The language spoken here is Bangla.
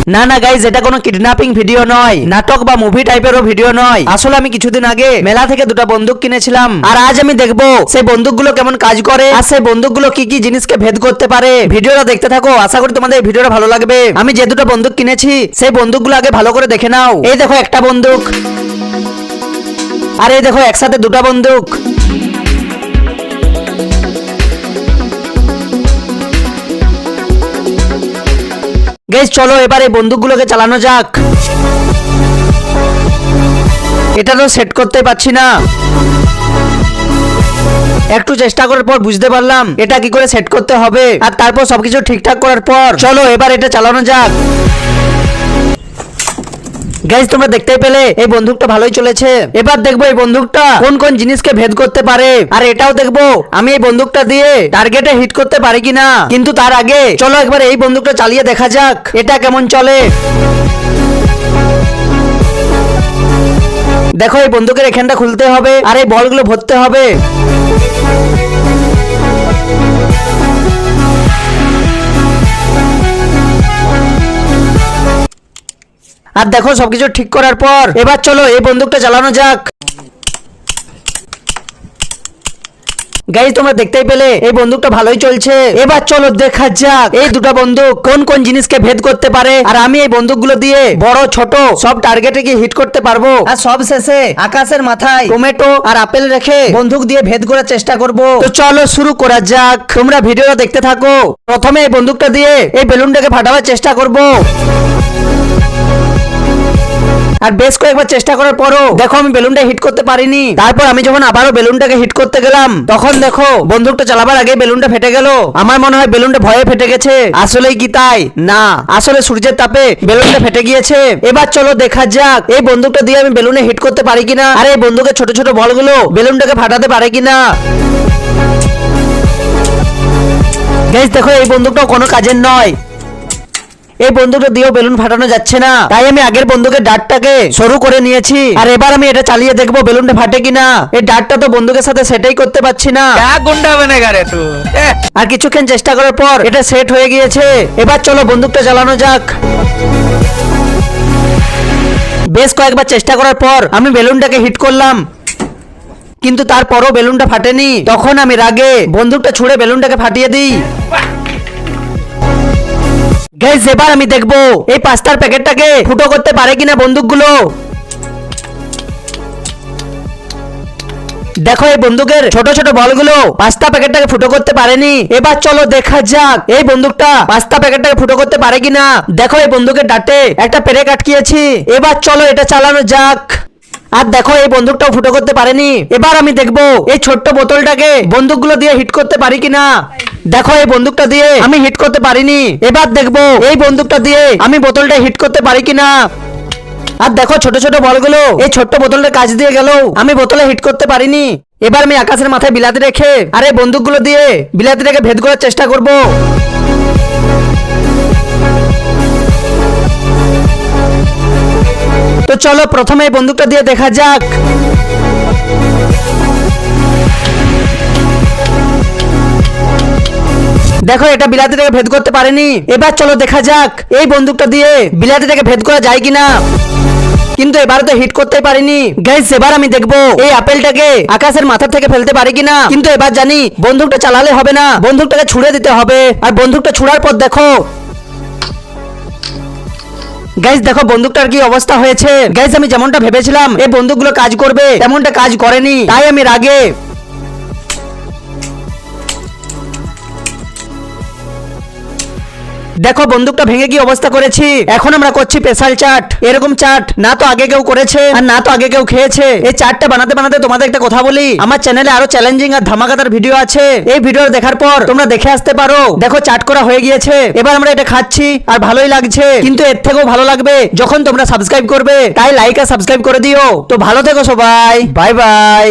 না না গাইজ, এটা কোনো কিডন্যাপিং ভিডিও নয়, নাটক বা মুভি টাইপেরও ভিডিও নয়। আসলে আমি কিছুদিন আগে মেলা থেকে দুটো বন্দুক কিনেছিলাম, আর আজ আমি দেখবো সেই বন্দুকগুলো কেমন কাজ করে আর সেই বন্দুকগুলো কি কি জিনিসকে ভেদ করতে পারে। ভিডিওটা দেখতে থাকো, আশা করি তোমাদের এই ভিডিওটা ভালো লাগবে। আমি যে দুটো বন্দুক কিনেছি সেই বন্দুকগুলো আগে ভালো করে দেখে নাও। এই দেখো একটা বন্দুক, আর এই দেখো একসাথে দুটো বন্দুক। গাইস চলো এবার এই বন্দুকগুলোকে চালানো যাক। এটা তো সেট করতে পারছি না, একটু চেষ্টা করার পর বুঝতে পারলাম এটা কি করে সেট করতে হবে, আর তারপর সবকিছু ঠিকঠাক করার পর চলো এবার এটা চালানো যাক। গাইস তোমরা দেখতেই পেলে এই বন্দুকটা ভালোই চলেছে। এবার দেখবো এই বন্দুকটা কোন কোন জিনিসকে ভেদ করতে পারে, আর এটাও দেখবো আমি এই বন্দুকটা দিয়ে টার্গেটে হিট করতে পারি কিনা। কিন্তু তার আগে চলো একবার এই বন্দুকটা চালিয়ে দেখা যাক এটা কেমন চলে। দেখো এই বন্দুকের এখানটা খুলতে হবে আর এই বলগুলো ভরতে হবে। আর দেখো সবকিছু ঠিক করার পর এবার চলো এই বন্দুকটা চালানো যাক। গাইস তোমরা দেখতেই পেলে এই বন্দুকটা ভালোই চলছে। এবার চলো দেখা যাক এই দুটো বন্দুক কোন কোন জিনিসকে ভেদ করতে পারে, আর আমি এই বন্দুকগুলো দিয়ে বড় ছোট সব টার্গেটে গিয়ে হিট করতে পারবো। আর সব শেষে আকাশের মাথায় টমেটো আর আপেল রেখে বন্দুক দিয়ে ভেদ করার চেষ্টা করব। তো চলো শুরু করা যাক, তোমরা ভিডিওটা দেখতে থাকো। প্রথমে এই বন্দুকটা দিয়ে এই বেলুনটাকে ফাটাবার চেষ্টা করব, আর বেশ কয়েকবার চেষ্টা করার পরও দেখো আমি বেলুনটা হিট করতে পারিনি। তারপর আমি যখন আবারও বেলুনটাকে হিট করতে গেলাম তখন দেখো বন্দুকটা চালাবার আগে বেলুনটা ফেটে গেল। আমার মনে হয় বেলুনটা ভয়ে ফেটে গেছে, আসলেই কি তাই? না, আসলে সূর্যের তাপে বেলুনটা ফেটে গিয়েছে। এবার চলো দেখা যাক এই বন্দুকটা দিয়ে আমি বেলুনে হিট করতে পারি কিনা, আর এই বন্দুকের ছোট ছোট বলগুলো বেলুনটাকে ফাটাতে পারে কিনা। গাইস দেখো এই বন্দুকটাও কোনো কাজের নয়, এই বন্দুকটা দিয়েও বেলুন ফাটানো যাচ্ছে না। তাই আমি আগের বন্দুকের ডাটটাকে সরু করে নিয়েছি, আর এবার আমি এটা চালিয়ে দেখবো বেলুনটা ফাটে কিনা। এই ডাটটা তো বন্দুকের সাথে সেটাই করতে পারছি না। গুন্ডা বনেগা রে তুই। আর কিছুক্ষণ চেষ্টা করার পর এটা সেট হয়ে গিয়েছে। এবার চলো বন্দুকটা চালানো যাক। বেশ কয়েকবার চেষ্টা করার পর আমি বেলুনটাকে হিট করলাম, কিন্তু তারপরও বেলুনটা ফাটেনি। তখন আমি রাগে বন্দুকটা ছুঁড়ে বেলুনটাকে ফাটিয়ে দিই। গাইস এবার আমি দেখবো এই পাস্তার প্যাকেটটাকে ফুটো করতে পারে কিনা বন্দুকগুলো। দেখো এই বন্দুকের ছোট ছোট বলগুলো পাস্তা প্যাকেটটাকে ফুটো করতে পারেনি। এবার চলো দেখা যাক এই বন্দুকটা পাস্তা প্যাকেটটাকে ফুটো করতে পারে কিনা। দেখো এই বন্দুকের ডাটে একটা পেরেক আটকিয়েছি। এবার চলো এটা চালানো যাক। আর দেখো এই বন্দুকটাও ফুটো করতে পারেনি। এবার আমি দেখবো এই ছোট্ট বোতলটাকে বন্দুকগুলো দিয়ে হিট করতে পারি কিনা। দেখো এই বন্দুকটা দিয়ে আমি হিট করতে পারিনি। এবার দেখবো এই বন্দুকটা দিয়ে আমি বোতলটা হিট করতে পারি কিনা। আর দেখো ছোট ছোট বলগুলো এই ছোট্ট বোতলটার কাজ দিয়ে গেল, আমি বোতলে হিট করতে পারিনি। এবার আমি আকাশের মাথায় বিলাতি রেখে আর এই বন্দুকগুলো দিয়ে বিলাতিটাকে ভেদ করার চেষ্টা করব। তো চলো প্রথমে এই বন্দুকটা দিয়ে দেখা যাক। দেখো এটা বিলাতিটাকে ভেদ করতে পারেনি। এবার চলো দেখা যাক এই বন্দুকটা দিয়ে বিলাতিটাকে ভেদ করা যায় কিনা। কিন্তু এবারে তো হিট করতে পারিনি। গাইস এবার আমি দেখবো এই আপেলটাকে আকাশের মাথা থেকে ফেলতে পারি কিনা। কিন্তু এবার জানি বন্দুকটা চালালে হবে না, বন্দুকটাকে ছুড়ে দিতে হবে। আর বন্দুকটা ছুড়ার পর দেখো গাইস দেখো বন্দুকটার কি অবস্থা হয়েছে। গাইস আমি যেমনটা ভেবেছিলাম এই বন্দুকগুলো কাজ করবে তেমনটা কাজ করেনি। তাই আমি রাগে দেখো বন্দুকটা ভেঙে কি অবস্থা করেছি। এখন আমরা করছি স্পেশাল চাট। এরকম চাট না তো আগে কেউ করেছে আর না তো আগে কেউ খেয়েছে। এই চাটটা বানাতে বানাতে তোমাদের একটা কথা বলি, আমার চ্যানেলে আরো চ্যালেঞ্জিং আর ধামাকাদার ভিডিও আছে। এই ভিডিও দেখার পর তোমরা দেখে আসতে পারো। দেখো চাট করা হয়ে গিয়েছে, এবার আমরা এটা খাচ্ছি আর ভালোই লাগছে। কিন্তু এর থেকেও ভালো লাগবে যখন তোমরা সাবস্ক্রাইব করবে। তাই লাইক আর সাবস্ক্রাইব করে দিও। তো ভালো থেকো সবাই, বাই বাই।